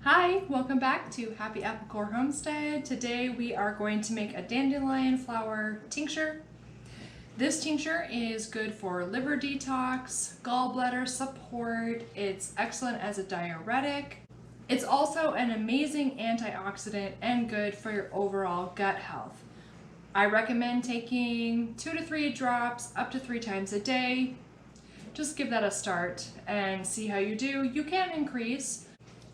Hi, welcome back to Happy Apple Core Homestead. Today we are going to make a dandelion flower tincture. This tincture is good for liver detox, gallbladder support. It's excellent as a diuretic. It's also an amazing antioxidant and good for your overall gut health. I recommend taking 2 to 3 drops up to 3 times a day. Just give that a start and see how you do. You can increase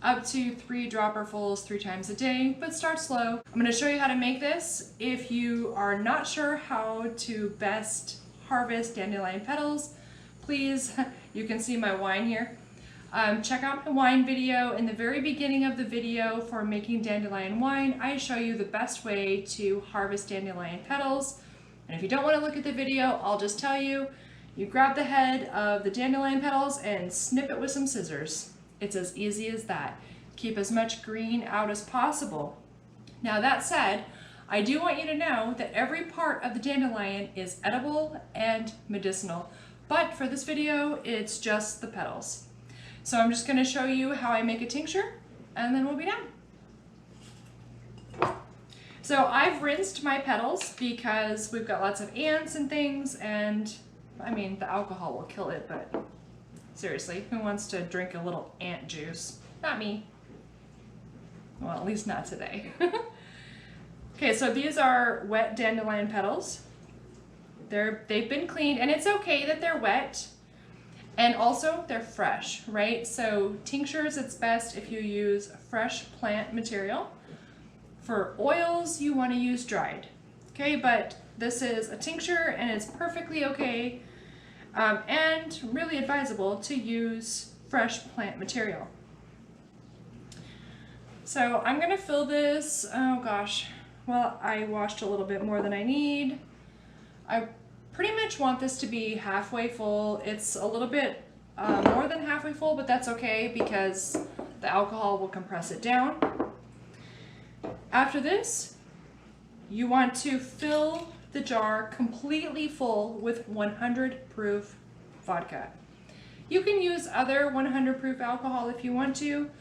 up to 3 dropperfuls 3 times a day, but start slow. I'm going to show you how to make this. If you are not sure how to best harvest dandelion petals, please, you can see my wine here. Check out my wine video. In the very beginning of the video for making dandelion wine, I show you the best way to harvest dandelion petals. And if you don't want to look at the video, I'll just tell you, you grab the head of the dandelion petals and snip it with some scissors. It's as easy as that. Keep as much green out as possible. Now that said, I do want you to know that every part of the dandelion is edible and medicinal, but for this video, it's just the petals. So I'm just going to show you how I make a tincture, and then we'll be done. So I've rinsed my petals because we've got lots of ants and things, and I mean, the alcohol will kill it, but seriously, who wants to drink a little ant juice? Not me. Well, at least not today. Okay, so these are wet dandelion petals. They've been cleaned, and it's okay that they're wet. And also, they're fresh, right? So tinctures, it's best if you use fresh plant material. For oils, you want to use dried. Okay, but this is a tincture, and it's perfectly okay and really advisable to use fresh plant material. So I'm going to fill this, oh gosh, well, I washed a little bit more than I need. I pretty much want this to be halfway full. It's a little bit more than halfway full, but that's okay because the alcohol will compress it down. After this, you want to fill the jar completely full with 100 proof vodka. You can use other 100 proof alcohol if you want to.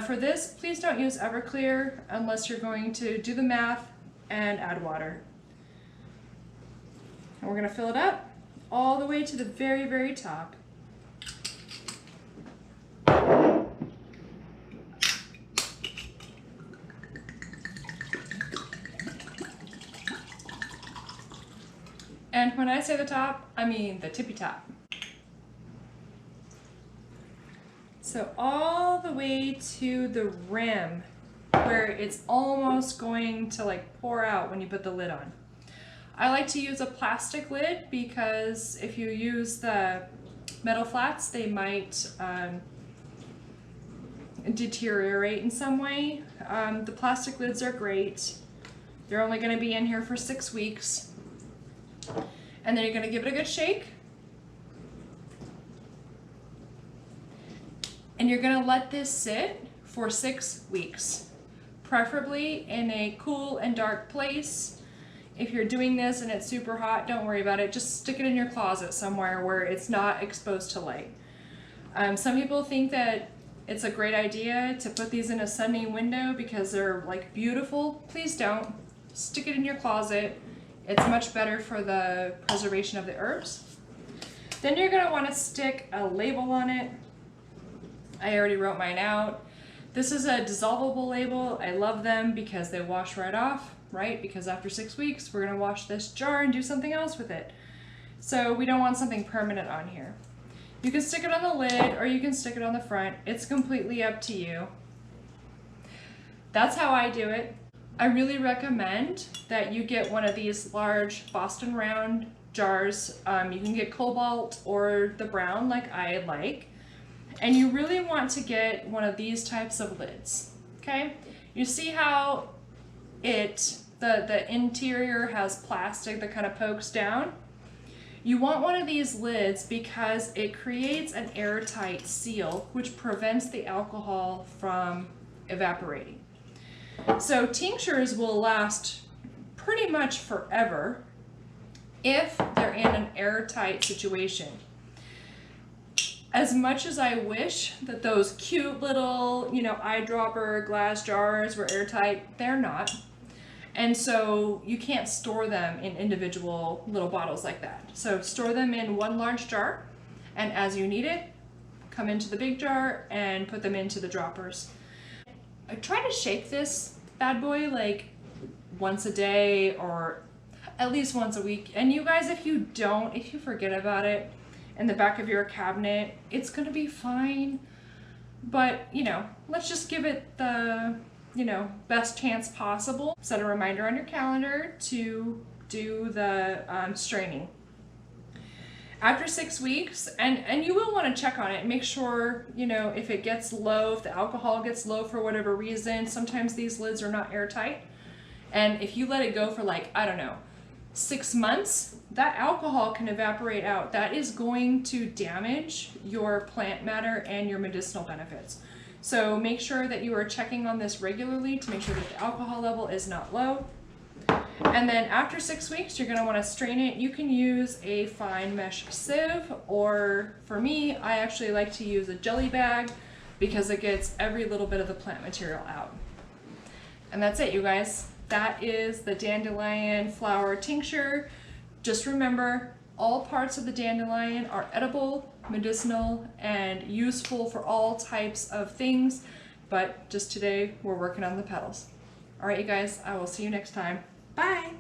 For this, please don't use Everclear unless you're going to do the math and add water. And we're going to fill it up all the way to the very, very top. And when I say the top, I mean the tippy top. So all the way to the rim where it's almost going to like pour out when you put the lid on. I like to use a plastic lid because if you use the metal flats, they might deteriorate in some way. The plastic lids are great. They're only going to be in here for 6 weeks. And then you're going to give it a good shake. And you're going to let this sit for 6 weeks, preferably in a cool and dark place. If you're doing this and it's super hot, don't worry about it. Just stick it in your closet somewhere where it's not exposed to light. Some people think that it's a great idea to put these in a sunny window because they're like beautiful. Please don't. Stick it in your closet. It's much better for the preservation of the herbs. Then you're going to want to stick a label on it. I already wrote mine out. This is a dissolvable label. I love them because they wash right off, right? Because after 6 weeks, we're going to wash this jar and do something else with it. So we don't want something permanent on here. You can stick it on the lid or you can stick it on the front. It's completely up to you. That's how I do it. I really recommend that you get one of these large Boston round jars. You can get cobalt or the brown like I like. And you really want to get one of these types of lids, okay? You see how the interior has plastic that kind of pokes down? You want one of these lids because it creates an airtight seal, which prevents the alcohol from evaporating. So tinctures will last pretty much forever if they're in an airtight situation. As much as I wish that those cute little, eyedropper glass jars were airtight, they're not. And so you can't store them in individual little bottles like that. So store them in one large jar, and as you need it, come into the big jar and put them into the droppers. I try to shake this bad boy like once a day or at least once a week. And you guys, if you forget about it in the back of your cabinet, it's gonna be fine. But, let's just give it the, best chance possible. Set a reminder on your calendar to do the straining. After 6 weeks, and you will want to check on it, make sure, if it gets low, if the alcohol gets low for whatever reason. Sometimes these lids are not airtight. And if you let it go for 6 months, that alcohol can evaporate out. That is going to damage your plant matter and your medicinal benefits. So make sure that you are checking on this regularly to make sure that the alcohol level is not low. And then after 6 weeks, you're going to want to strain it. You can use a fine mesh sieve, or for me, I actually like to use a jelly bag because it gets every little bit of the plant material out. And that's it, you guys. That is the dandelion flower tincture. Just remember, all parts of the dandelion are edible, medicinal, and useful for all types of things. But just today, we're working on the petals. All right, you guys, I will see you next time. Bye.